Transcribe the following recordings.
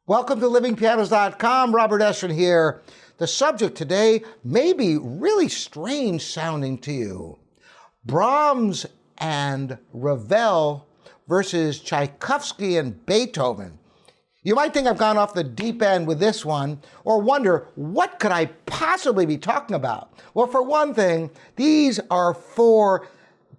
Welcome to livingpianos.com. Robert Estrin here. The subject today may be really strange sounding to you. Brahms and Ravel versus Tchaikovsky and Beethoven. You might think I've gone off the deep end with this one, or wonder, what could I possibly be talking about? Well, for one thing, these are four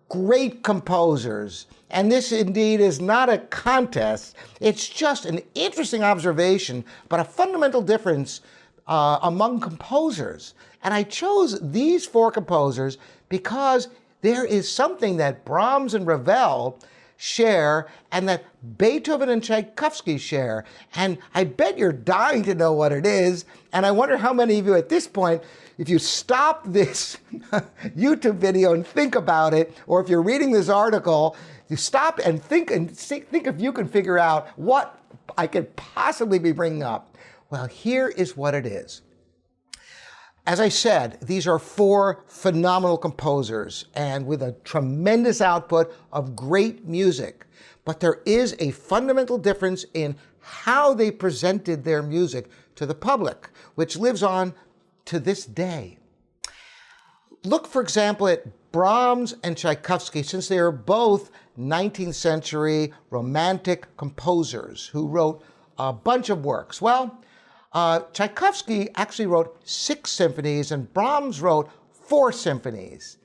great composers. And this indeed is not a contest. It's just an interesting observation, but a fundamental difference among composers. And I chose these four composers because there is something that Brahms and Ravel share and that Beethoven and Tchaikovsky share. And I bet you're dying to know what it is. And I wonder how many of you at this point, if you stop this YouTube video and think about it, or if you're reading this article, you stop and think if you can figure out what I could possibly be bringing up. Well, here is what it is. As I said, these are four phenomenal composers and with a tremendous output of great music. But there is a fundamental difference in how they presented their music to the public, which lives on to this day. Look, for example, at Brahms and Tchaikovsky, since they are both 19th century romantic composers who wrote a bunch of works. Well, Tchaikovsky actually wrote 6 symphonies and Brahms wrote 4 symphonies.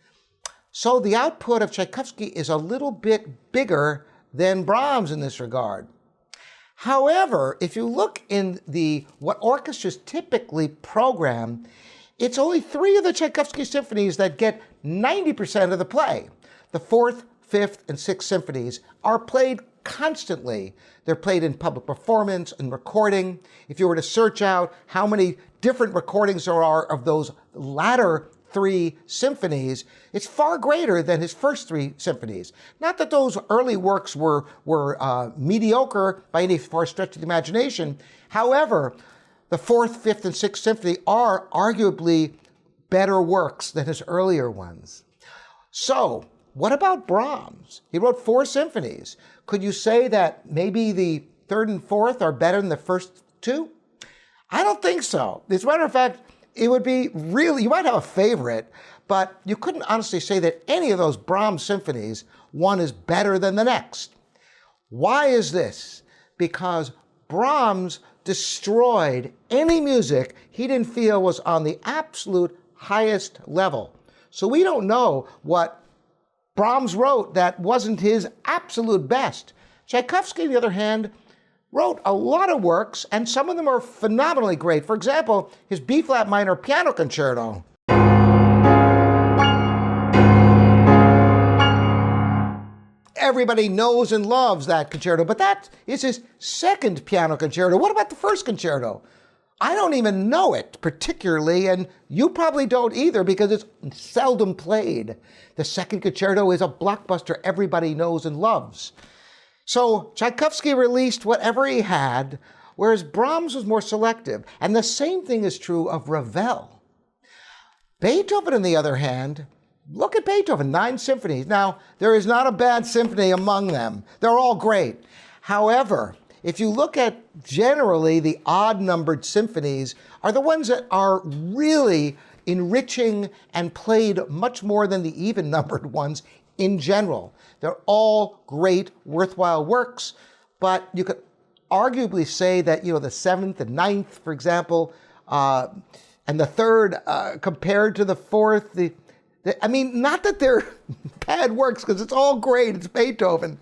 So the output of Tchaikovsky is a little bit bigger than Brahms in this regard. However, if you look in what orchestras typically program, it's only 3 of the Tchaikovsky symphonies that get 90% of the play. The 4th, 5th, and 6th symphonies are played constantly. They're played in public performance and recording. If you were to search out how many different recordings there are of those latter 3 symphonies, it's far greater than his first 3 symphonies. Not that those early works were mediocre by any far stretch of the imagination. However, the 4th, 5th, and 6th symphony are arguably better works than his earlier ones. So, what about Brahms? He wrote 4 symphonies. Could you say that maybe the 3rd and 4th are better than the first 2? I don't think so. As a matter of fact, it would be really, you might have a favorite, but you couldn't honestly say that any of those Brahms symphonies, one is better than the next. Why is this? Because Brahms destroyed any music he didn't feel was on the absolute highest level. So we don't know what Brahms wrote that wasn't his absolute best. Tchaikovsky, on the other hand, wrote a lot of works, and some of them are phenomenally great. For example, his B-flat minor piano concerto. Everybody knows and loves that concerto, but that is his 2nd piano concerto. What about the 1st concerto? I don't even know it particularly, and you probably don't either because it's seldom played. The 2nd concerto is a blockbuster everybody knows and loves. So Tchaikovsky released whatever he had, whereas Brahms was more selective. And the same thing is true of Ravel. Beethoven, on the other hand, look at Beethoven, 9 symphonies. Now, there is not a bad symphony among them. They're all great. However, if you look at generally the odd-numbered symphonies are the ones that are really enriching and played much more than the even-numbered ones in general. They're all great, worthwhile works, but you could arguably say that, the 7th and 9th, for example, and the 3rd compared to the 4th, not that they're bad works, because it's all great, it's Beethoven.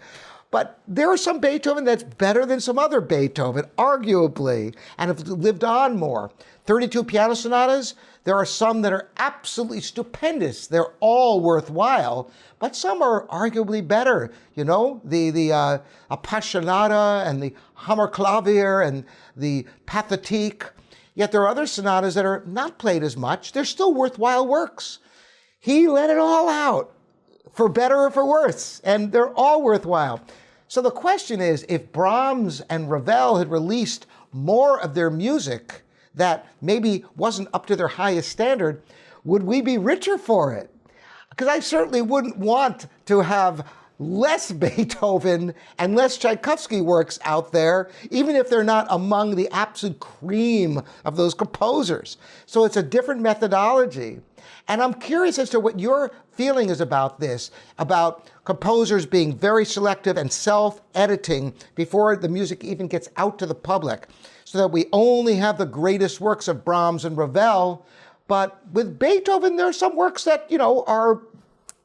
But there are some Beethoven that's better than some other Beethoven, arguably, and have lived on more. 32 piano sonatas, there are some that are absolutely stupendous. They're all worthwhile, but some are arguably better. The Appassionata and the Hammerklavier and the Pathétique. Yet there are other sonatas that are not played as much. They're still worthwhile works. He let it all out, for better or for worse, and they're all worthwhile. So the question is, if Brahms and Ravel had released more of their music that maybe wasn't up to their highest standard, would we be richer for it? Because I certainly wouldn't want to have less Beethoven and less Tchaikovsky works out there, even if they're not among the absolute cream of those composers. So it's a different methodology. And I'm curious as to what your feeling is about this, about composers being very selective and self-editing before the music even gets out to the public, so that we only have the greatest works of Brahms and Ravel. But with Beethoven, there are some works that, are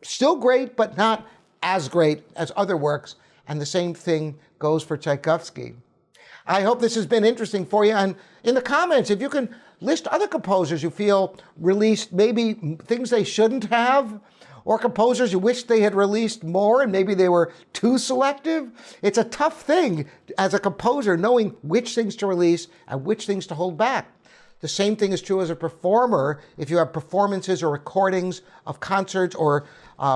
still great, but not as great as other works. And the same thing goes for Tchaikovsky. I hope this has been interesting for you. And in the comments, if you can list other composers you feel released maybe things they shouldn't have, or composers you wish they had released more and maybe they were too selective. It's a tough thing as a composer, knowing which things to release and which things to hold back. The same thing is true as a performer. If you have performances or recordings of concerts or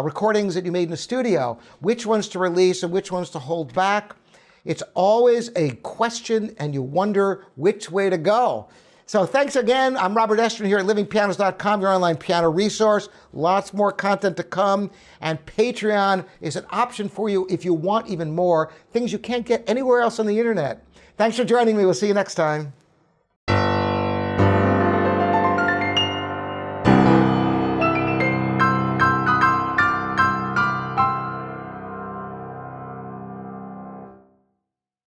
recordings that you made in the studio, which ones to release and which ones to hold back. It's always a question and you wonder which way to go. So thanks again. I'm Robert Estrin here at livingpianos.com, your online piano resource. Lots more content to come. And Patreon is an option for you if you want even more, things you can't get anywhere else on the internet. Thanks for joining me. We'll see you next time.